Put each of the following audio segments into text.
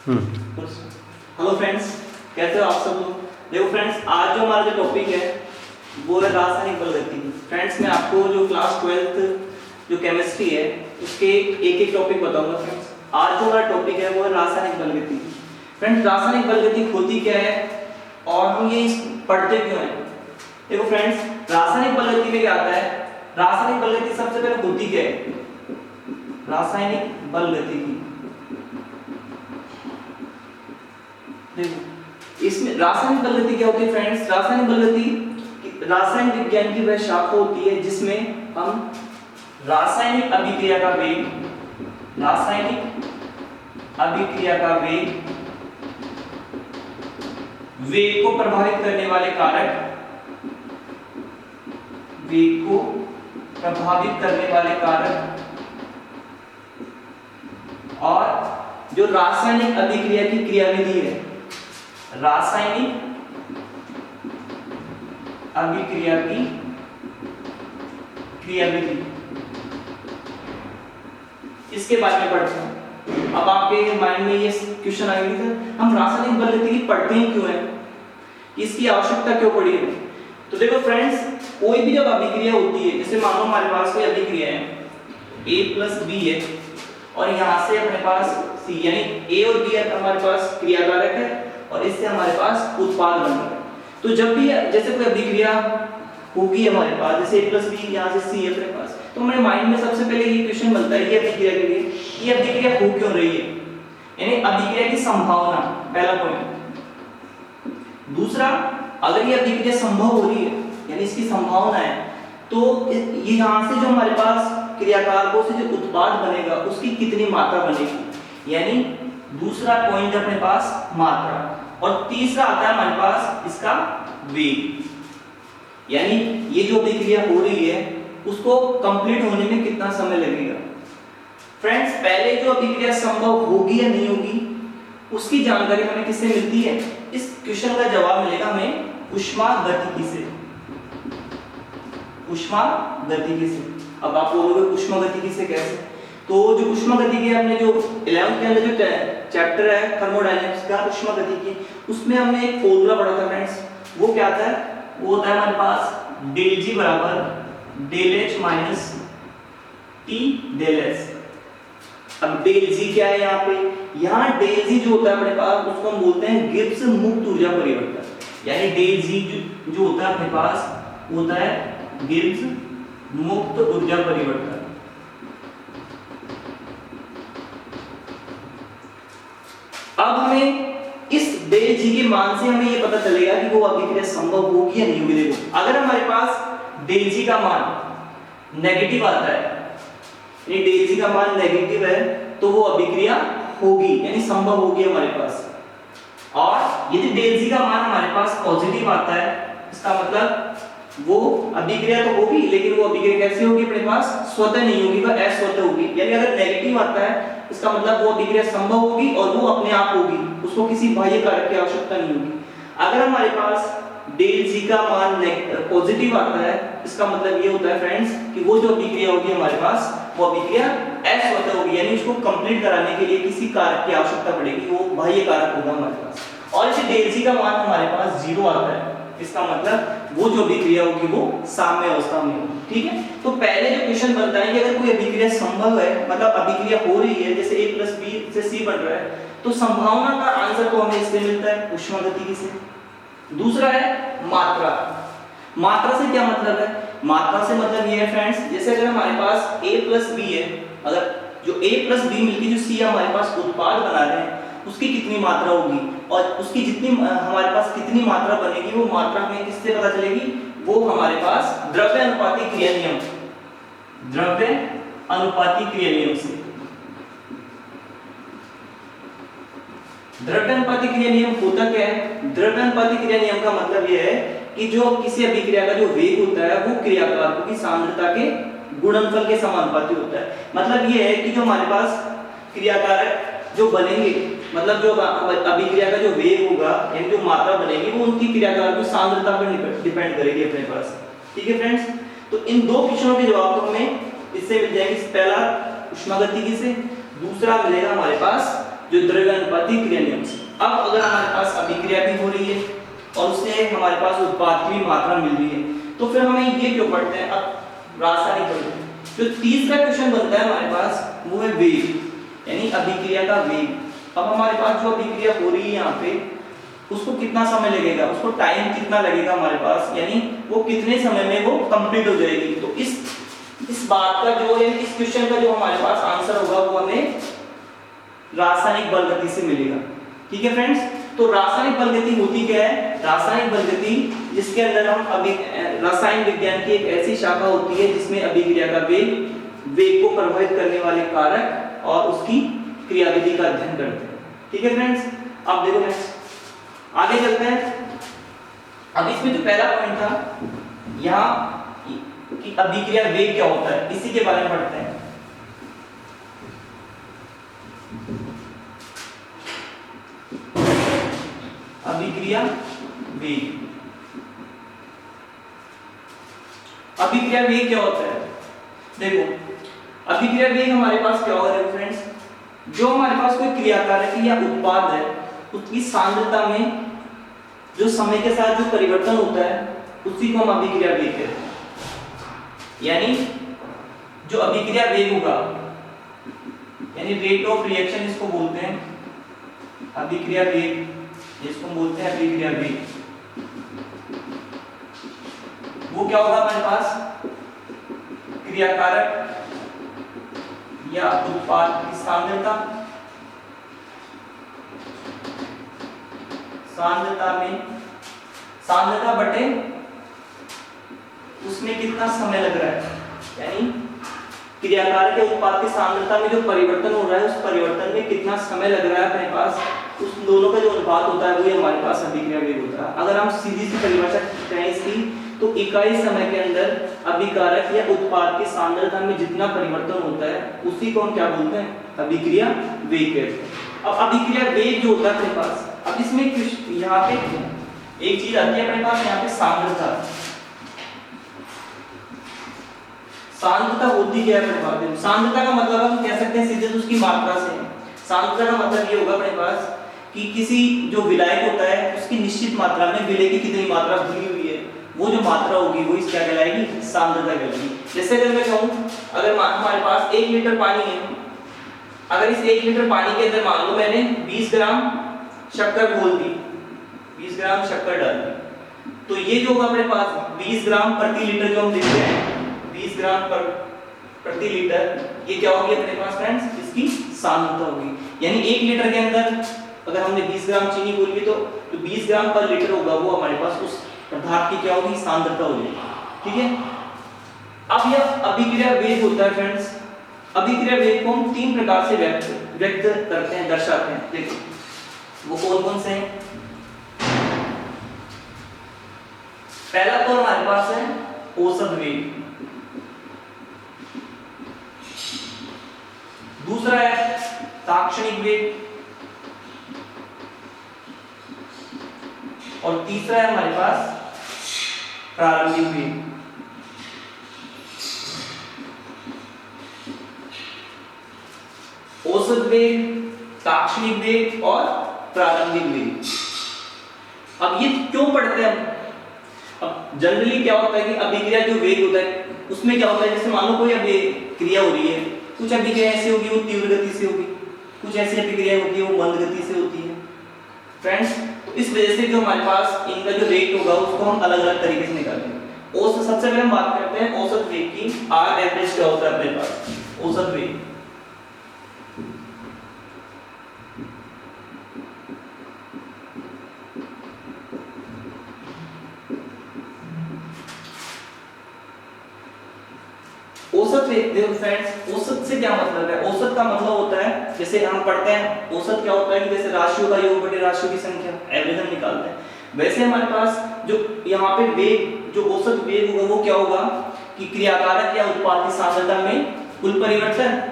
Hello friends, कैसे हो आप सब लोग। देखो फ्रेंड्स, आज जो हमारा जो टॉपिक है वो है रासायनिक बलगति। फ्रेंड्स, मैं आपको जो क्लास 12th जो केमिस्ट्री है उसके एक एक टॉपिक बताऊंगा। फ्रेंड्स, आज जो हमारा टॉपिक है वो है रासायनिक बलगति। फ्रेंड्स, रासायनिक बलगति होती क्या है और हम ये पढ़ते क्यों हैं। देखो फ्रेंड्स, रासायनिक बलगति में क्या आता है। रासायनिक बलगति सबसे पहले होती क्या है। रासायनिक बलगति की इसमें रासायनिक बलगति क्या होती है। फ्रेंड्स, रासायनिक बलगति रासायनिक विज्ञान की वह शाखा होती है जिसमें हम रासायनिक अभिक्रिया का वेग को प्रभावित करने वाले कारक और जो रासायनिक अभिक्रिया की क्रियाविधि है, रासायनिक अभिक्रिया की क्रियाविधि, इसके बारे में पढ़ते हैं। अब आपके माइंड में ये क्वेश्चन आएगा सर, हम रासायनिक बलगति प्ढ़ते ही क्यों है, इसकी आवश्यकता क्यों पड़ी है। तो देखो फ्रेंड्स, कोई भी जब अभिक्रिया होती है, जैसे मान लो हमारे पास कोई अभिक्रिया है A+B है और यहाँ से अपने पास C, यानी A और B हमारे पास क्रियाकारक है और इससे हमारे पास उत्पाद बन रहा है। तो जब भी जैसे कोई अभिक्रिया होगी हमारे पास, जैसे A+B यहाँ से C है अपने पास, तो हमारे माइंड में सबसे पहले ये क्वेश्चन बनता है, ये अभिक्रिया के लिए ये अभिक्रिया हो क्यों रही है, यानी अभिक्रिया की संभावना, पहला पॉइंट। दूसरा, अगर ये अभिक्रिया संभव हो रही है यानी इसकी संभावना है, तो ये यहाँ से जो हमारे पास क्रियाकारकों से जो उत्पाद बनेगा उसकी कितनी मात्रा बनेगी, यानी दूसरा पॉइंट अपने पास मात्रा। और तीसरा आता है हमारे पास इसका वेग, यानी ये जो अभिक्रिया हो रही है उसको कंप्लीट होने में कितना समय लगेगा। फ्रेंड्स, पहले जो अभिक्रिया संभव होगी या नहीं होगी उसकी जानकारी हमें किससे मिलती है। इस क्वेश्चन का जवाब मिलेगा हमें ऊष्मागतिकी से। ऊष्मागतिकी से। अब आप बोलोगे ऊष्मागतिकी से कैसे, तो जो ऊष्मागतिकी हमने जो 11th के अंदर जो चैप्टर है थर्मोडायनामिक्स का ऊष्मागतिकी, उसमें हमने एक फॉर्मूला पढ़ा था फ्रेंड्स। वो क्या था, वो होता है हमारे पास डेल जी बराबर del H minus T del S. अब डेल जी क्या है यहाँ पे, यहाँ डेल जी जो होता है अपने पास उसको हम बोलते हैं गिब्स मुक्त ऊर्जा परिवर्तन, यानी डेल जी जो होता है अपने पास होता है गिब्स मुक्त ऊर्जा परिवर्तन। अब हमें इस डेल जी के मान से हमें ये पता चलेगा कि वो अभिक्रिया संभव होगी या नहीं होगी। देखो, अगर हमारे पास डेल जी का मान नेगेटिव आता है, यानी डेल जी का मान नेगेटिव है, तो वो अभिक्रिया होगी यानी संभव होगी हमारे पास। और यदि डेल जी का मान हमारे पास पॉजिटिव आता है, इसका मतलब वो अभिक्रिया तो होगी, लेकिन वो अभिक्रिया कैसे होगी अपने पास, स्वतः नहीं होगी, वह अस्वतः होगी। यानी अगर नेगेटिव आता है इसका मतलब वो अभिक्रिया संभव होगी और वो अपने आप होगी, उसको किसी बाह्य कारक की आवश्यकता नहीं होगी। अगर हमारे पास डेल जी का मान पॉजिटिव आता है, इसका मतलब ये होता है फ्रेंड्स कि वो जो अभिक्रिया होगी हमारे पास वो अभिक्रिया अस्वतः होगी, यानी उसको कंप्लीट कराने के लिए किसी कारक की आवश्यकता पड़ेगी, वो बाह्य कारक होगा हमारे पास। और इसे डेल जी का मान हमारे पास 0 आता है, इसका मतलब वो जो अभिक्रिया होगी वो साम्य अवस्था में होगी। ठीक है, तो पहले जो क्वेश्चन बनता है कि अगर कोई अभिक्रिया संभव है, मतलब अभिक्रिया हो रही है, जैसे A+B से C बन रहा है, तो संभावना का आंसर तो हमें इससे मिलता है ऊष्मागतिकी से। दूसरा है मात्रा। मात्रा से क्या मतलब है, मात्रा से मतलब ये है फ्रेंड्स, जैसे अगर हमारे पास A+B है, अगर जो A+B मिलकर जो C हमारे पास उत्पाद बना रहे हैं उसकी कितनी मात्रा होगी और उसकी जितनी हमारे पास कितनी मात्रा बनेगी, वो मात्रा हमें किससे पता चलेगी, वो हमारे पास द्रव्य अनुपाती क्रिया नियम से द्रव्य अनुपाती क्रिया नियम होता क्या है। द्रव्य अनुपाती क्रिया नियम का मतलब यह है कि जो किसी अभिक्रिया का जो वेग होता है वो क्रियाकारकों की सांद्रता के गुणनफल के समानुपाती होता है। मतलब यह है कि जो हमारे पास क्रियाकारक जो बनेंगे, मतलब जो अभिक्रिया का जो वेग होगा यानी जो मात्रा बनेगी वो उनकी क्रियाकारक की सांद्रता पर डिपेंड करेगी अपने पास। ठीक है फ्रेंड्स, तो इन दो क्वेश्चनों के जवाब तो हमें इससे मिल जाएंगे। पहला ऊष्मागतिकी से, दूसरा मिलेगा हमारे पास जो द्रव्यानुपाती क्रिया नियम से। अब अगर हमारे पास अभिक्रिया भी हो रही है और उससे हमारे पास उत्पाद की भी मात्रा मिल रही है, तो फिर हमें ये क्यों पढ़ते हैं, अब रासायनिक पढ़ते हैं। जो तीसरा क्वेश्चन बनता है हमारे पास वो है वेग, यानी अभिक्रिया का वेग। अब हमारे पास जो अभिक्रिया हो रही है यहाँ पे, उसको कितना समय लगेगा, उसको टाइम कितना लगेगा हमारे पास, यानी वो कितने समय में वो कंप्लीट हो जाएगी। तो इस बात का जो है, इस क्वेश्चन का जो हमारे पास आंसर होगा वो हमें रासायनिक बल गति से मिलेगा। ठीक है फ्रेंड्स, तो रासायनिक बल गति होती क्या है? रासायनिक बल गति जिसके अंदर हम अभी रसायन विज्ञान की एक ऐसी शाखा होती है जिसमें अभिक्रिया का वेग को प्रभावित करने वाले कारक और उसकी क्रियाविधि का अध्ययन करते हैं। ठीक है फ्रेंड्स, अब देखो नेक्स्ट आगे चलते हैं। अब इसमें जो पहला पॉइंट था यहाँ कि अभिक्रिया वेग क्या होता है, इसी के बारे में पढ़ते हैं। अभिक्रिया वेग, अभिक्रिया वेग क्या होता है? देखो अभिक्रिया वेग हमारे पास क्या होगा फ्रेंड्स, जो हमारे पास कोई क्रियाकारक या उत्पाद है उसकी सांद्रता में जो समय के साथ जो परिवर्तन होता है उसी को हम अभिक्रिया वेग कहते हैं। यानी जो अभिक्रिया वेग होगा, यानी रेट ऑफ रिएक्शन इसको बोलते हैं, अभिक्रिया वेग जिसको बोलते हैं अभिक्रिया वेग, वो क्या होगा हमारे पास, क्रियाकारक या उत्पाद की सांद्रता में सांद्रता बटे उसमें कितना समय लग रहा है, यानी क्रियाकारक के उत्पाद की सांद्रता में जो परिवर्तन हो रहा है उस परिवर्तन में कितना समय लग रहा है अपने पास, उस दोनों का जो अनुपात होता है वही हमारे पास अभिक्रिया वेग होता है। अगर हम सीधी सी परिभाषा करें इसकी, तो इकाई समय के अंदर अभिकारक या उत्पाद की सांद्रता में जितना परिवर्तन होता है उसी को हम क्या बोलते हैं, अभिक्रिया वेग कहते हैं। अब अभिक्रिया वेग जो होता है अपने पास, अब इसमें यहाँ पे एक चीज आती है अपने पास, यहाँ पे सांद्रता। सांद्रता होती क्या है अपने पास? सांद्रता का मतलब हम कह सकते हैं सीधे तो उसकी मात्रा से। सांद्रता का मतलब ये होगा अपने पास कि किसी जो विलायक होता है उसकी निश्चित मात्रा में विलय की कितनी मात्रा भरी हुई है, वो जो मात्रा होगी वो इस क्या कहलाएगी, सांद्रता कहलाएगी। जैसे अगर मैं कहूँ, अगर हमारे पास 1 लीटर पानी है, अगर इस 1 लीटर पानी के अंदर मान लो मैंने 20 ग्राम शक्कर घोल दी, 20 ग्राम शक्कर डाल दी, तो ये जो होगा अपने पास 20 ग्राम प्रति लीटर जो हम लिखते हैं, 20 ग्राम प्रति लीटर, ये क्या होगी अपने पास फ्रेंड्स, इसकी सांद्रता होगी। यानी 1 लीटर के अंदर अगर हमने 20 ग्राम चीनी घोली तो 20 ग्राम पर लीटर होगा वो हमारे पास उस पदार्थ की क्या होगी, सांद्रता होगी। ठीक है, अब यह अभिक्रिया वेग होता है फ्रेंड्स। अभिक्रिया वेग को हम 3 प्रकार से व्यक्त करते हैं, दर्शाते हैं। देखो वो कौन कौन से हैं? पहला तो हमारे पास है औसत वेग, दूसरा है ताक्षणिक वेग, और तीसरा है हमारे पास प्रारंभिक वेग। औसत वेग, ताक्षणिक वेग और प्रारंभिक वेग। अब ये क्यों पढ़ते हैं हम? अब जनरली क्या होता है कि अभिक्रिया जो वेग होता है उसमें क्या होता है, जैसे मान लो कोई अभिक्रिया हो रही है, कुछ अभिक्रिया ऐसी होगी वो तीव्र गति से होगी, कुछ ऐसी अभिक्रिया होती है वो मंद गति से होती है फ्रेंड्स। तो इस वजह से जो हमारे पास इनका जो रेट होगा उसको हम अलग अलग तरीके से निकालेंगे। औसत, सबसे पहले हम बात करते हैं औसत वेग की। आर एवरेज क्या होता है अपने पास, औसत वेग। औसत वेग, देखो फ्रेंड्स औसत से क्या मतलब है? औसत का मतलब होता है, जैसे हम पढ़ते हैं औसत क्या होता है कि जैसे राशियों का योग बटे राशियों की संख्या, एवरेज हम निकालते हैं। वैसे हमारे पास जो यहाँ पे वेग, जो औसत वेग होगा वो क्या होगा कि क्रियाकारक या उत्पाद की सांद्रता में कुल परिवर्तन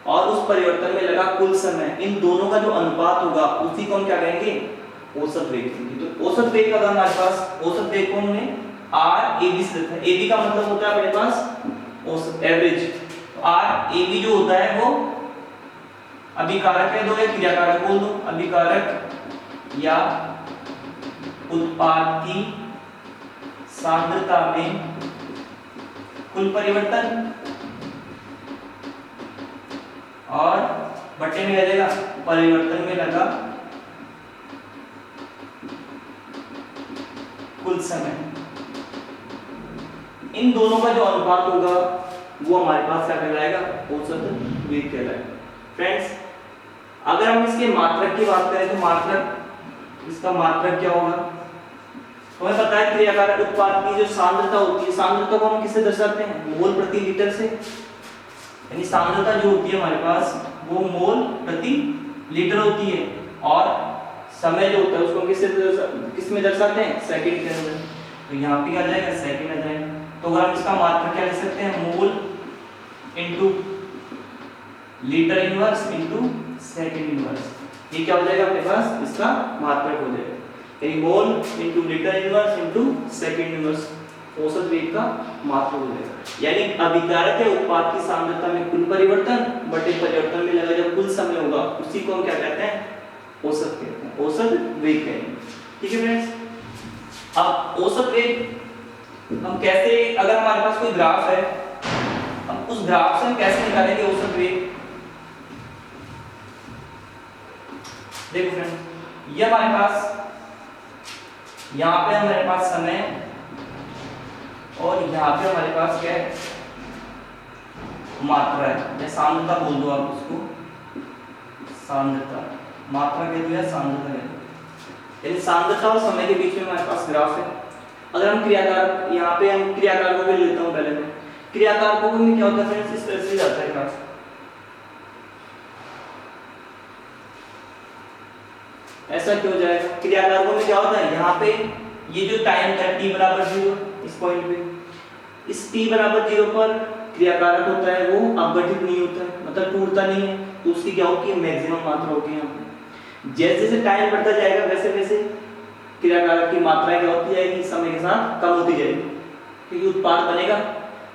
और उस परिवर्तन में लगा कुल समय, इन दोनों का जो अनुपात होगा उसी को हम क्या कहेंगे, औसत वेग कहेंगे। तो औसत वेग का हमारे पास, औसत वेग को हमने आर ए बी से लिखा है। ए बी का मतलब होता है अपने पास औसत, एवरेज। आर ए बी जो होता है वो अभिकारक है दो या क्रियाकारक बोल दो, अभिकारक या उत्पाद की सांद्रता में कुल परिवर्तन और बटे में लगेगा परिवर्तन में लगा कुल समय, इन दोनों का जो अनुपात होगा वो हमारे पास क्या कहलाएगा, औसत वेग कहलाएगा। फ्रेंड्स अगर हम इसके मात्रक की बात करें तो मात्रक, इसका मात्रक क्या होगा, हमें पता है क्रियाकारक उत्पाद की जो सांद्रता होती है, सांद्रता को हम किससे दर्शाते हैं, मोल प्रति लीटर से, यानी सांद्रता जो होती है हमारे पास वो मोल प्रति लीटर होती है, और समय जो होता है उसको किस में दर्शाते हैं, सेकंड के अंदर। तो यहाँ पे आ जाएगा सेकंड आ जाएगा। तो अगर हम इसका मात्रक क्या लिख सकते हैं, mole into litre inverse into second inverse, ये क्या हो जाएगा अपने पास, इसका मात्रक हो जाएगा, यानी mole into litre inverse into second inverse औसत वेग का मात्रक हो जाएगा। यानी अभिकारक है उत्पाद की सांद्रता में कुल परिवर्तन बटे परिवर्तन में लगा जो कुल समय होगा उसी को हम क्या कहते हैं, औसत कहते हैं, औसत वेग कहते हैं। ठीक है फ्रेंड्स, अब औसत वेग हम कैसे, अगर हमारे पास कोई ग्राफ है, हम उस ग्राफ से हम कैसे निकालेंगे औसत वेग। देखो फ्रेंड्स, ये हमारे पास, यहाँ पे हमारे पास समय और यहाँ पे हमारे पास क्या है, मात्रा है या सांद्रता बोल दो आप उसको, सांद्रता, मात्रा कह दो या सांद्रता कह दो, यानी सांद्रता और समय के बीच में हमारे पास ग्राफ है। अगर हम क्रियाकारक, यहाँ पे हम क्रियाकारकों को लेता हूँ पहले मैं, क्रियाकारकों में क्या होता है फ्रेंड्स, इस तरह से जाता है ग्राफ, ऐसा क्यों जाएगा, क्रियाकारकों में क्या होता है, यहाँ पे ये जो टाइम था t बराबर 0, इस पॉइंट पे, इस t बराबर 0 पर क्रियाकारक होता है वो अपघटित नहीं होता है, मतलब टूटता नहीं है, तो उसकी क्या होगी, मैक्सिमम मात्रा होगी यहाँ पे। जैसे जैसे टाइम बढ़ता जाएगा वैसे वैसे क्रियाकारक की मात्रा क्या होती जाएगी, समय के साथ कम होती जाएगी, क्योंकि उत्पाद बनेगा,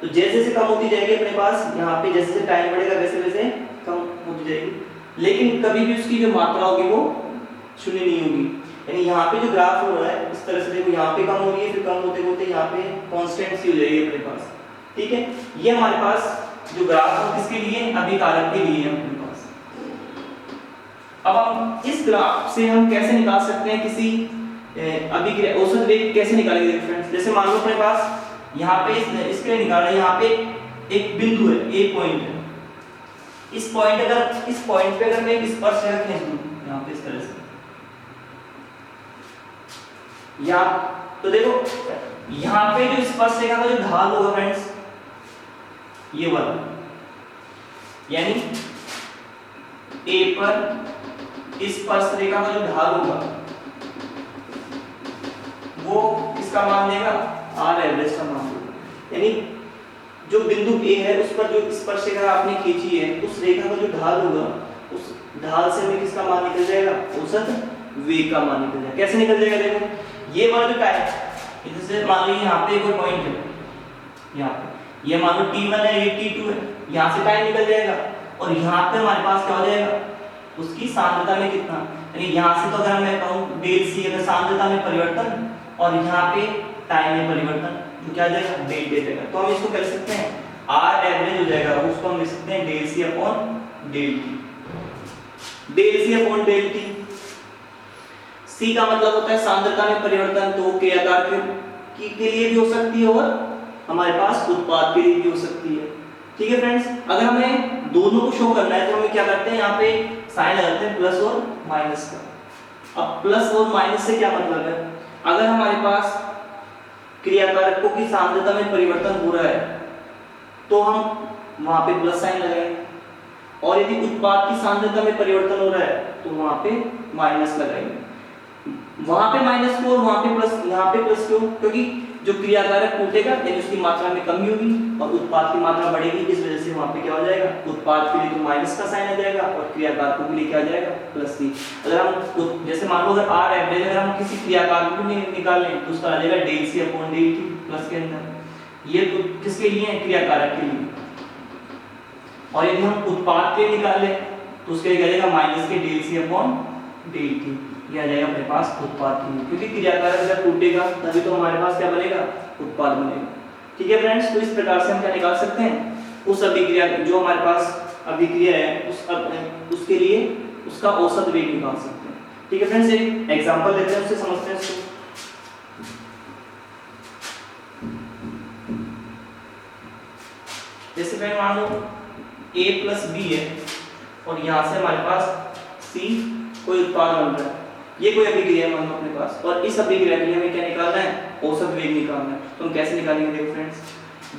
तो जैसे जैसे कम होती जाएगी अपने पास यहाँ पे, जैसे जैसे टाइम बढ़ेगा वैसे वैसे कम होती जाएगी, लेकिन कभी भी उसकी जो मात्रा होगी वो शून्य नहीं होगी। यानी यहाँ पे जो ग्राफ हो रहा है इस तरह से, देखो यहाँ पे कम हो रही है, फिर कम होते होते यहाँ पे कांस्टेंट सी हो जाएगी अपने पास। ठीक है, ये हमारे पास जो ग्राफ है किसके लिए, अभिकारक के लिए है अपने पास। अब हम इस ग्राफ से हम कैसे निकाल सकते हैं किसी अभिक्रिया, औसत वेग कैसे निकालेंगे फ्रेंड्स। जैसे मान लो अपने पास यहाँ पे इसके लिए निकालना है, यहाँ पे एक बिंदु है, एक पॉइंट है, इस पॉइंट अगर इस पॉइंट पे अगर मैं एक स्पर्शरेखा खींच दूं यहाँ पे इस तरह से, या तो देखो यहाँ पे जो स्पर्शरेखा का जो ढाल होगा फ्रेंड्स, ये वाला, यानी A पर स्पर्शरेखा का जो ढाल होगा वो किसका मान देगा, आर एवरेज का मान देगा। यानी जो बिंदु A है उस पर जो स्पर्शरेखा आपने खींची है, उस रेखा का जो ढाल होगा उस ढाल से हमें किसका मान निकल जाएगा, औसत वेग का मान निकल जाएगा। कैसे निकल जाएगा, देखो ये वाला जो टाइम, जैसे मान लो यहाँ पे एक और पॉइंट है, यहाँ पे ये मान लो t1 है, ये t2 है, यहाँ से टाइम निकल जाएगा, और यहाँ पे हमारे पास क्या हो जाएगा, उसकी सांद्रता में कितना, यानी यहाँ से तो अगर मैं कहूँ डेल सी, अगर सांद्रता में परिवर्तन और यहाँ पे टाइम में परिवर्तन, तो क्या आ जाएगा, डेल टी जाएगा। तो हम इसको कर सकते हैं आर एवरेज हो जाएगा, उसको हम लिख सकते हैं del C upon del T, del C upon del T. C का मतलब होता है सांद्रता में परिवर्तन, तो क्रियाकारक के लिए भी हो सकती है और हमारे पास उत्पाद के लिए भी हो सकती है। ठीक है फ्रेंड्स, अगर हमें दोनों को शो करना है तो हमें क्या करते हैं, यहाँ पे साइन लगाते हैं प्लस और माइनस का। अब प्लस और माइनस से क्या मतलब है, अगर हमारे पास क्रियाकारकों की सांद्रता में परिवर्तन हो रहा है तो हम वहां पे प्लस साइन लगाएंगे, और यदि उत्पाद की सांद्रता में परिवर्तन हो रहा है तो वहां पे माइनस लगाएंगे। वहां पे माइनस क्यों और वहां पे प्लस, यहाँ पे प्लस क्यों, क्योंकि जो क्रियाकारक टूटेगा यानी उसकी मात्रा में कमी होगी और उत्पाद की मात्रा बढ़ेगी, इस वजह से वहां पे क्या हो जाएगा, उत्पाद के लिए तो माइनस का साइन आ जाएगा और क्रियाकारकों के लिए क्या आ जाएगा, प्लस सी। अगर हम जैसे मान लो अगर आर एवरेज अगर हम किसी क्रियाकारक को निकाल लें तो उसका आ जाएगा del C upon del T plus के अंदर, ये तो किसके लिए है, क्रियाकारक के लिए। और यदि हम उत्पाद के निकाल लें तो उसके लिए क्या जाएगा माइनस के del C upon del T, ये आ जाएगा अपने पास उत्पाद के लिए, क्योंकि क्रियाकारक जब टूटेगा तभी तो हमारे पास क्या बनेगा, उत्पाद बनेगा। ठीक है फ्रेंड्स, तो इस प्रकार से हम क्या निकाल सकते हैं, उस अभिक्रिया जो हमारे पास अभिक्रिया है उसके लिए उसका औसत वेग निकाल सकते हैं। ठीक है फ्रेंड्स, एक एग्जांपल लेते हैं, उससे समझते हैं इसको। जैसे मैं मान लो a प्लस बी है और यहाँ से हमारे पास c कोई उत्पाद बन रहा है, ये कोई अभिक्रिया है मान लो अपने पास, और इस अभिक्रिया के लिए हमें क्या निकालना है, औसत वेग निकालना है। तो हम कैसे निकालेंगे, देखो फ्रेंड्स,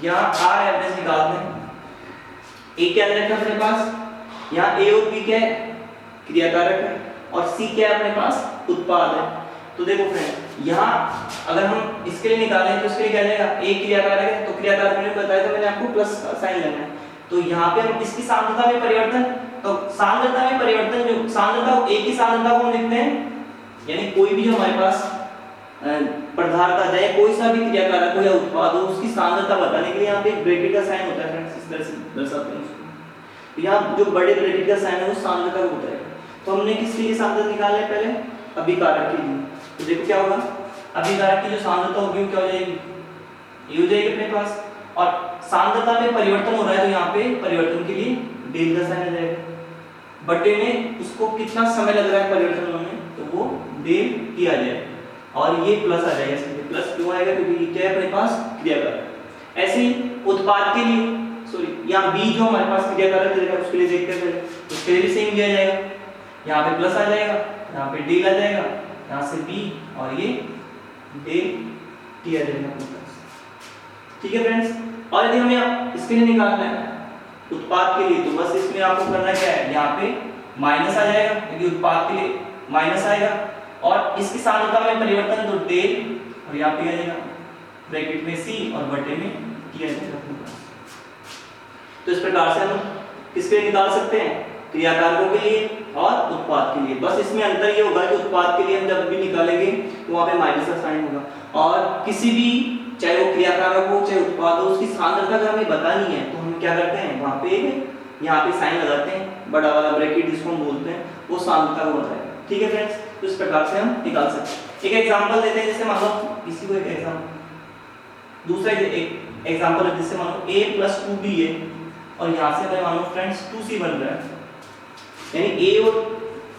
यहाँ r एवरेज निकालते हैं। a क्या है अपने पास, यहाँ a और b क्या है, क्रियाकारक है, और c क्या है अपने पास, उत्पाद है। तो देखो फ्रेंड, यहाँ अगर हम इसके लिए निकालें तो इसके लिए क्या जाएगा, a क्रियाकारक है तो क्रियाकारक मैंने बताया था, मैंने आपको प्लस साइन लेना है। तो यहाँ पे हम इसकी सांद्रता में परिवर्तन, तो सांद्रता में परिवर्तन, जो सांद्रता a की सांद्रता को हम लिखते हैं, यानी कोई भी जो हमारे पास पदार्थ आ जाए, कोई सा भी क्रियाकारक हो या उत्पाद हो, उसकी सांद्रता बताने के लिए यहाँ पे एक ब्रैकेट का साइन होता है फ्रेंड्स, इस तरह से दर्शाते हैं उसको। तो यहाँ जो बड़े ब्रैकेट का साइन है वो सांद्रता का होता है। तो हमने किसके लिए सांद्रता निकाला है, पहले अभिकारक के लिए। तो देखो क्या होगा, अभिकारक की जो सांद्रता होगी वो क्या हो जाएगी, ये हो जाएगी अपने पास, और सांद्रता में परिवर्तन हो रहा है तो यहाँ पे परिवर्तन के लिए डेल का साइन आ जाएगा, बटे में उसको कितना समय लग रहा है परिवर्तन होने में, तो वो डेल टी आ जाएगा, और ये प्लस आ जाएगा। इसके प्लस क्यों आएगा, क्योंकि ये क्या है अपने पास, क्रियाकारक। ऐसे ही उत्पाद के लिए, सॉरी यहाँ बी जो हमारे पास क्रियाकारक रहेगा उसके लिए देखते हैं पहले, उसके लिए भी सेम दिया जाएगा, यहाँ पे प्लस आ जाएगा, यहाँ पे डेल आ जाएगा, यहाँ से बी और ये डेल टी आ जाएगा अपने पास। ठीक है फ्रेंड्स, और यदि हमें इसके लिए निकालना है उत्पाद के लिए, तो बस इसमें आपको करना क्या है, यहाँ पे माइनस आ जाएगा, क्योंकि उत्पाद के लिए माइनस आएगा, और इसकी सांद्रता में परिवर्तन तो डेल, और यहाँ पे आ जाएगा ब्रैकेट में सी और बटे में टी आ जाएगा अपने पास। तो इस प्रकार से हम किसके लिए निकाल सकते हैं, क्रियाकारकों के लिए और उत्पाद के लिए। बस इसमें अंतर ये होगा कि उत्पाद के लिए हम जब भी निकालेंगे तो वहाँ पे माइनस का साइन होगा, और किसी भी चाहे वो क्रियाकारक हो चाहे उत्पाद हो, उसकी सांद्रता अगर हमें बतानी है तो हम क्या करते हैं, वहाँ पे यहाँ पे साइन लगाते हैं, बड़ा वाला ब्रैकेट जिसको हम बोलते हैं, वो सांद्रता को बताएगा। ठीक है फ्रेंड्स, तो इस प्रकार से हम निकाल सकते हैं। एक एग्जांपल देते हैं, जैसे मान लो किसी को एक एग्जांपल, दूसरा एक एग्जांपल है, जैसे मान लो a + 2b है और यहाँ से हमें मान लो फ्रेंड्स 2c बन रहा है, यानी a और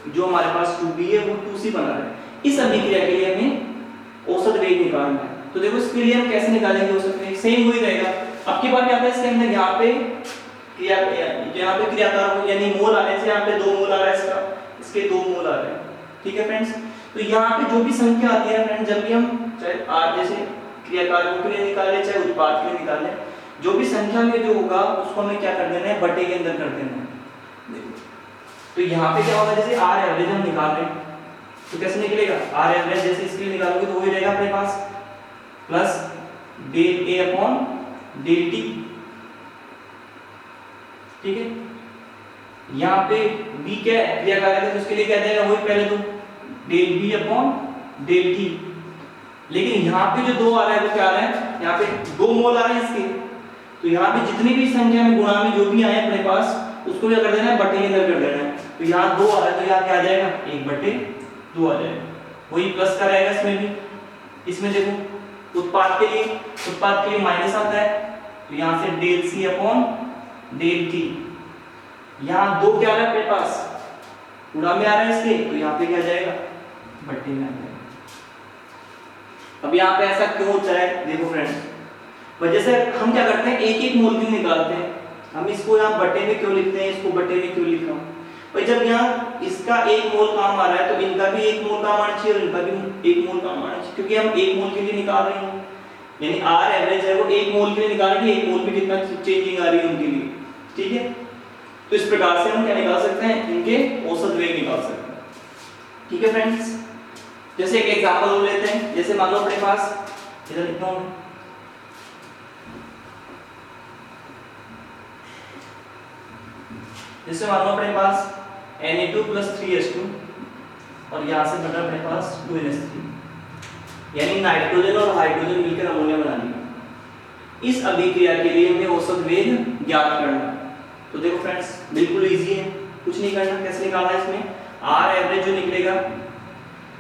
जो हमारे पास 2b है वो 2c बना रहा है। इस अभिक्रिया के लिए हमें औसत वेग निकालना है। तो देखो इसके लिए हम कैसे निकालेंगे औसत वेग, सेम वही रहेगा। अब की बार क्या आता है इसके अंदर, यहाँ पे क्रियाकारक यानी मोल आ रहे हैं, यहाँ पे 2 मोल आ रहा है इसका, इसके 2 मोल आ रहे हैं। ठीक है फ्रेंड्स, तो यहाँ पे जो भी संख्या आती है फ्रेंड्स, जब भी हम चाहे r जैसे क्रियाकारकों के लिए निकालें चाहे उत्पाद के लिए निकालें, जो भी संख्या में जो होगा उसको हमें क्या कर देना है, बटे के अंदर कर देना है। देखो तो यहाँ पे क्या होगा, जैसे r एवरेज हम निकाल रहे हैं तो कैसे निकलेगा, r एवरेज जैसे इसके लिए निकालोगे तो वही रहेगा अपने पास, plus del a upon del T. ठीक है, यहाँ पे b क्या है, क्रियाकारक है, तो उसके लिए क्या जाएगा, वही पहले तो del b upon del T. लेकिन यहाँ पे जो 2 आ रहा है वो क्या आ रहा है, यहाँ पे 2 मोल आ रहे हैं इसके, तो यहाँ पे जितनी भी संख्या में गुणा में जो भी आए अपने पास उसको क्या कर देना है, बटे के अंदर कर देना है। तो यहाँ 2 आ रहा है तो यहाँ क्या आ जाएगा, 1/2 आ जाएगा, वही प्लस का रहेगा इसमें भी। इसमें देखो उत्पाद के लिए माइनस आता है, तो यहाँ से del C upon del T. यहाँ 2 क्या आ रहा है अपने पास, गुणा में आ रहा है इसके, तो यहाँ पे क्या आ जाएगा, बटे में आ जाएगा। अब यहाँ पे ऐसा क्यों होता है, देखो फ्रेंड्स, वजह से हम क्या करते हैं, एक मोल क्यों निकालते हैं, हम इसको यहाँ बटे में क्यों लिखते हैं, इसको बटे में क्यों लिख रहा हूँ भाई, जब यहाँ इसका 1 मोल काम आ रहा है तो इनका भी 1 मोल काम आना चाहिए और इनका भी 1 मोल काम आना चाहिए, क्योंकि हम 1 मोल के लिए निकाल रहे हैं, यानी r एवरेज है वो 1 मोल के लिए निकाल रहे हैं, 1 मोल में कितना चेंजिंग आ रही है उनके लिए। ठीक है, तो इस प्रकार से हम क्या निकाल सकते हैं, इनके औसत वेग निकाल सकते हैं। ठीक है फ्रेंड्स, जैसे एक एग्जांपल लेते हैं, जैसे मान लो अपने पास इधर लिखता हूं, जैसे मान लो अपने पास Na2 + 3H2 और यहाँ से बना अपने पास 2NH3, यानी नाइट्रोजन और हाइड्रोजन मिलकर अमोनिया बना लिया। इस अभिक्रिया के लिए हमें औसत वेग ज्ञात करना है। तो देखो फ्रेंड्स, बिल्कुल इजी है, कुछ नहीं करना। कैसे निकालना है इसमें, आर एवरेज जो निकलेगा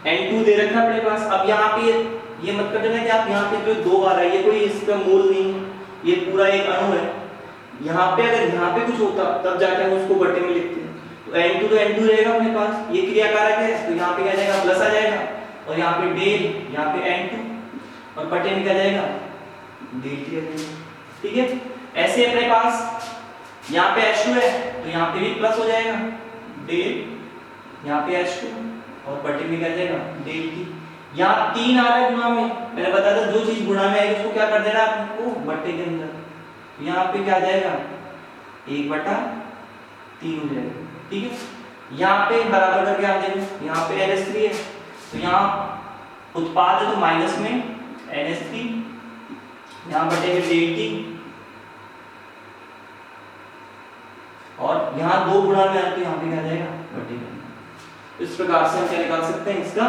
n2 दे रखा है अपने पास। अब यहाँ पे ये मत कर देना कि आप यहाँ पे जो 2 बार है ये कोई इसका मूल नहीं है, ये पूरा एक अणु है। यहाँ पे अगर यहाँ पे कुछ होता तब जाके हम उसको बटे में लिखते हैं। तो n2 तो n2 रहेगा अपने पास, ये क्रिया कारक है तो यहाँ पे क्या जाएगा प्लस आ जाएगा, और यहाँ पे डेल, यहाँ पे n2 और बटे में क्या जाएगा डेल t आ जाएगा। ठीक है, ऐसे अपने पास यहाँ पे h2 है तो यहाँ पे भी प्लस हो जाएगा डेल, यहाँ पे h2 और बटे में क्या जाएगा डेल t। यहाँ 3 आ रहा है गुणा में, मैंने बताया था जो चीज गुणा में आएगी उसको क्या कर देना आपको बटे के अंदर। यहाँ पे क्या जाएगा 1/3 हो जाएगा। ठीक है, यहाँ पे बराबर करके आप देखो, यहाँ पे NH3 है तो यहाँ उत्पाद है तो माइनस में NH3, यहाँ बटे में डेल t, और यहाँ 2 गुणा में आते यहाँ पे क्या जाएगा बटे में। इस प्रकार से हम क्या निकाल सकते हैं, इसका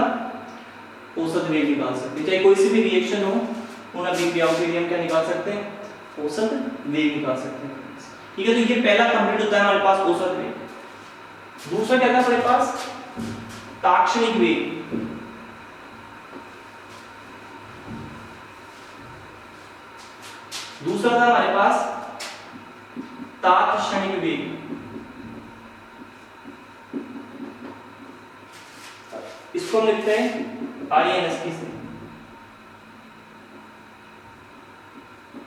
औसत वेग निकाल सकते हैं। चाहे कोई सी भी रिएक्शन हो उन अभिक्रियाओं के लिए हम क्या निकाल सकते हैं औसत वेग निकाल सकते हैं। ठीक है, तो ये पहला कंप्लीट होता है हमारे पास औसत वेग। दूसरा क्या था हमारे पास ताक्षणिक वेग। दूसरा था हमारे पास तात्क्षणिक वेग। इसको हम लिखते हैं INST से,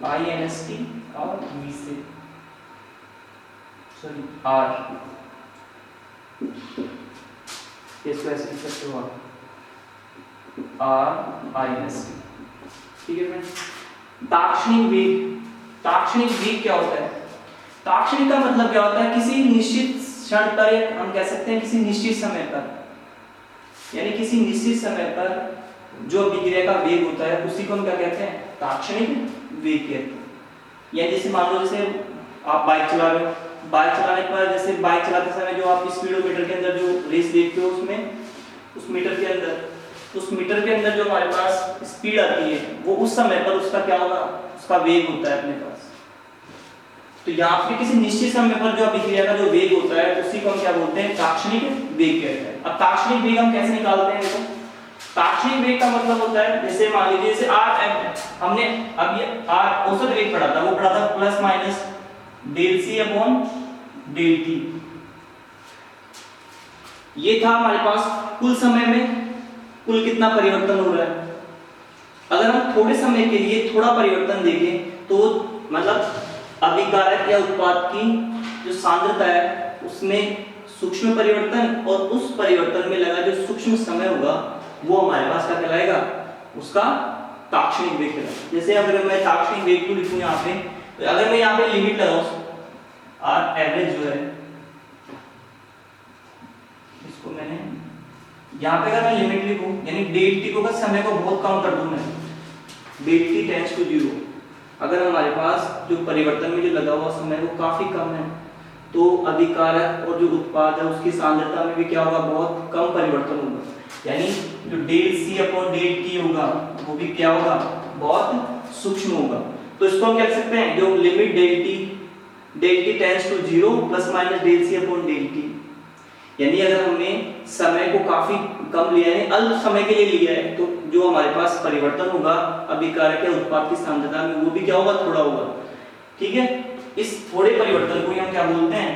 INST और V से, सॉरी R, इसको ऐसे लिख सकते हो RINST। ठीक है फ्रेंड्स, ताक्षणिक वेग। ताक्षणिक वेग क्या होता है, ताक्षणिक का मतलब क्या होता है किसी निश्चित क्षण पर, या हम कह सकते हैं किसी निश्चित समय पर, यानी किसी निश्चित समय पर जो अभिक्रिया का वेग होता है उसी को हम क्या कहते हैं ताक्षणिक वेग कहते हैं। या जैसे मान लो जैसे आप बाइक चला रहे हो, बाइक चलाने पर जैसे बाइक चलाते समय जो आप स्पीडोमीटर के अंदर जो रेस देखते हो उसमें उस मीटर के अंदर जो हमारे पास स्पीड आती है वो उस समय पर उसका क्या होगा उसका वेग होता है अपने पास। तो यहाँ पे किसी निश्चित समय पर जो अभिक्रिया का जो वेग होता है उसी को हम क्या बोलते हैं ताक्षणिक वेग कहते हैं। अब ताक्षणिक वेग हम कैसे निकालते हैं, देखो ताक्षणिक वेग का मतलब होता है जैसे मान लीजिए जैसे हमने अब ये r औसत वेग पढ़ा था, वो पढ़ा था plus minus del c upon del t। ये था हमारे पास कुल समय में कुल कितना परिवर्तन हो रहा है। अगर हम थोड़े समय के लिए थोड़ा परिवर्तन देखें तो मतलब अभिकारक या उत्पाद की जो सांद्रता है उसमें सूक्ष्म परिवर्तन, और उस परिवर्तन में लगा जो सूक्ष्म समय होगा वो हमारे पास क्या कहलाएगा उसका ताक्षणिक वेग कहलाएगा। जैसे अगर मैं ताक्षणिक वेग को लिखूं यहाँ पे, तो अगर मैं यहाँ पे लिमिट लगाऊं आर एवरेज जो है इसको मैंने यहाँ पे अगर मैं लिमिट लिखूं यानी डेल टी को अगर समय को बहुत कम कर दूं मैं, डेल टी टेंड्स टू 0, अगर हमारे पास जो परिवर्तन में जो लगा हुआ समय वो काफी कम है तो अभिकारक और जो उत्पाद है उसकी सांद्रता में भी क्या होगा बहुत कम परिवर्तन होगा। यानी जो del C upon del T होगा वो भी क्या होगा बहुत सूक्ष्म होगा। तो इसको हम कह सकते हैं जो limit del T tends to 0 plus minus del C upon del T, यानी अगर हमने समय को काफी कम लिया है अल्प समय के लिए लिया है तो जो हमारे पास परिवर्तन होगा अभिकारक या उत्पाद की सांद्रता में वो भी क्या होगा थोड़ा होगा। ठीक है, इस थोड़े परिवर्तन को हम क्या बोलते हैं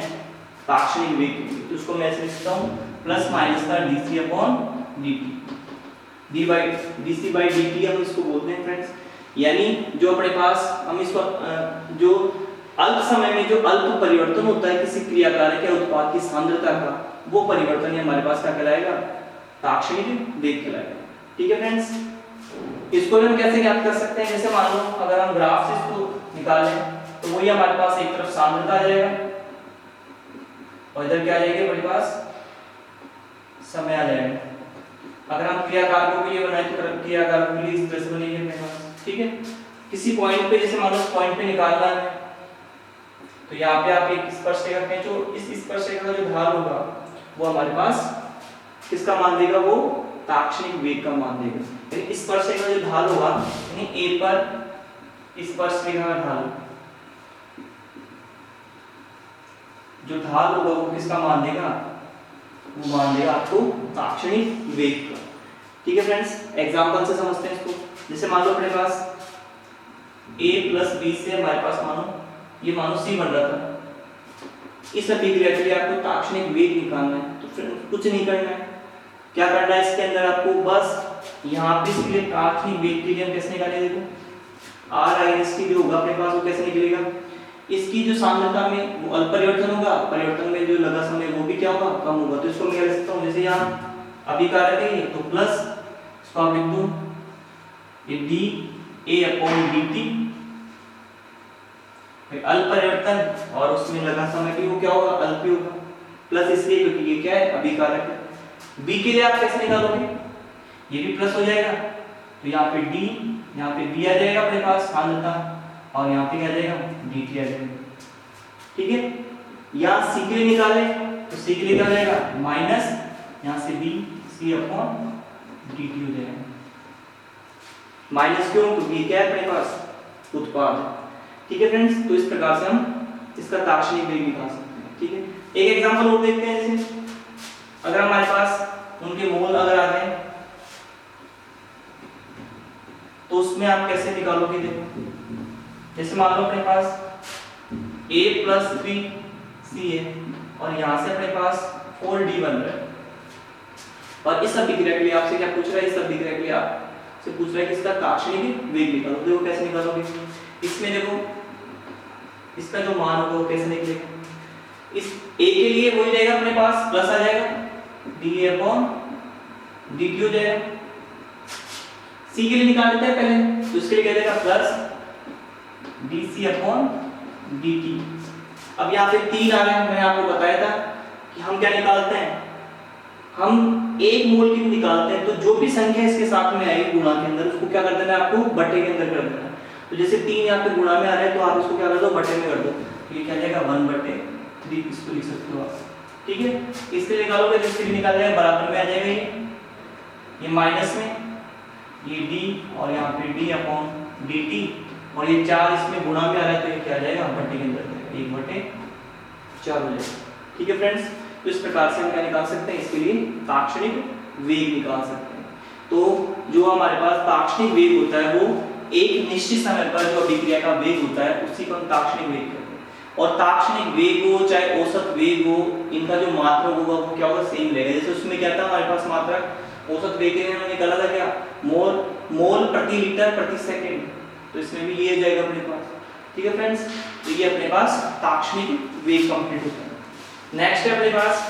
ताक्षणिक वेग। तो उसको मैं ऐसे लिखता हूं प्लस माइनस का dc upon dt, dc by dt हम इसको बोलते हैं फ्रेंड्स। यानी जो अपने पास हम इसको जो अल्प समय में जो अल्प परिवर्तन होता है किसी क्रियाकारक या उत्पाद की सांद्रता का वो परिवर्तन ही हमारे पास क्या कहलाएगा ताक्षणिक वेग कहलाएगा। ठीक है फ्रेंड्स, इसको हम कैसे ज्ञात कर सकते हैं, जैसे मान लो अगर हम ग्राफ से इसको निकालें तो वही हमारे पास एक तरफ सांद्रता आ जाएगा और इधर क्या आ जाएगा हमारे पास समय आ जाएगा। अगर हम क्रियाकारकों के लिए बनाए तो क्रियाकारकों के लिए इस तरह से बनेगी हमारे पास। ठीक है, किसी पॉइंट पे जैसे मान लो पॉइंट पे निकालना है तो यहाँ पे आप एक स्पर्शरेखा खींचो, इस स्पर्शरेखा का जो ढाल होगा वो हमारे पास किसका मान देगा वो ताक्षणिक वेग का मान देगा। यानी स्पर्शरेखा का जो ढाल होगा यानी ए पर स्पर्शरेखा का ढाल जो ढाल होगा वो किसका मान देगा, वो मान देगा आपको ताक्षणिक वेग का। ठीक है फ्रेंड्स, एग्जांपल से समझते हैं इसको। जैसे मान लो अपने पास a प्लस b से हमारे पास मानो c बन रहा था, इस अभिक्रिया के लिए आपको ताक्षणिक वेग निकालना है। तो फिर कुछ नहीं करना है, क्या करना है इसके अंदर आपको, बस यहाँ पे इसके लिए ताक्षणिक वेग के लिए हम कैसे निकालेंगे, देखो r i जो होगा अपने पास वो कैसे निकलेगा, इसकी जो सांद्रता में वो अपरिवर्तन होगा, परिवर्तन में जो लगा समय वो भी क्या होगा, कम होगा। तो इसको मैं लिख सकता हूँ, जैसे यहाँ अभिकारक है तो प्लस, इसको आप लिख दो ये d a अपॉन dt, अपरिवर्तन और उसमें लगा समय भी वो क्या होगा, अल्प ही होगा, प्लस इसलिए क्योंकि ये क्या है, अभिकारक है। b के लिए आप कैसे निकालोगे, ये भी प्लस हो जाएगा, तो यहाँ पे d, यहाँ पे b आ जाएगा अपने पास सांद्रता, और यहाँ पे क्या आ जाएगा, dt आ जाएगा। ठीक है, यहाँ c के लिए निकाले तो c के लिए क्या हो जाएगा, माइनस यहाँ से b c अपॉन dt हो जाएगा। माइनस क्यों, क्योंकि क्या है अपने पास उत्पाद है। ठीक है फ्रेंड्स, तो इस प्रकार से हम इसका ताक्षणिक वेग निकाल सकते हैं। ठीक है, एक एग्जांपल और देखते हैं। जैसे अगर हमारे पास उनके मोल अगर आ गए तो उसमें आप कैसे निकालोगे, देखो जैसे मान लो अपने पास a प्लस 3c है और यहाँ से अपने पास 4d बन रहा है, और इस अभिक्रिया के लिए आपसे क्या पूछ रहा है, इस अभिक्रिया के लिए आपसे पूछ रहा है कि इसका ताक्षणिक वेग निकालो। देखो कैसे निकालोगे, इसमें देखो इसका जो मान होगा वो कैसे निकलेगा, इस a के लिए वही रहेगा अपने पास, प्लस आ जाएगा da अपॉन dt हो जाएगा। c के लिए निकाल लेते हैं पहले, तो इसके लिए क्या देगा, प्लस dc अपॉन dt। अब यहाँ पे 3 आ रहे हैं, मैंने आपको बताया था कि हम क्या निकालते हैं, हम एक मोल की भी निकालते हैं, तो जो भी संख्या इसके साथ में आएगी गुणा के अंदर, उसको क्या कर देना है, आपको बटे के अंदर कर देना है। तो जैसे 3 यहाँ पे गुणा में आ रहा है तो आप इसको क्या कर दो, बटे में कर दो, तो ये क्या जाएगा 1/3, इसको लिख सकते हो आप। ठीक है, इससे निकालोगे तो इससे भी निकाल जाएगा, बराबर में आ जाएगा ये माइनस में ये d और यहाँ पे d अपॉन dt, और ये 4 इसमें गुणा में आ रहा है तो ये क्या आ जाएगा, बटे के अंदर जाएगा, 1/4 हो जाएगा। ठीक है फ्रेंड्स, तो इस प्रकार से हम क्या निकाल सकते हैं, इसके लिए ताक्षणिक वेग निकाल सकते हैं। तो जो हमारे पास ताक्षणिक वेग होता है वो एक निश्चित समय पर जो अभिक्रिया का वेग होता है उसी को हम ताक्षणिक वेग कहते हैं। और ताक्षणिक वेग हो चाहे औसत वेग हो, इनका जो मात्रक होगा वो क्या होगा, सेम रहेगा। जैसे उसमें क्या था हमारे पास मात्रक, औसत वेग के लिए हमने निकाला था क्या, मोल प्रति लीटर प्रति सेकंड, तो इसमें भी ये जाएगा अपने पास। ठीक है फ्रेंड्स, तो ये अपने पास ताक्षणिक वेग कंप्लीट होता है। नेक्स्ट है अपने पास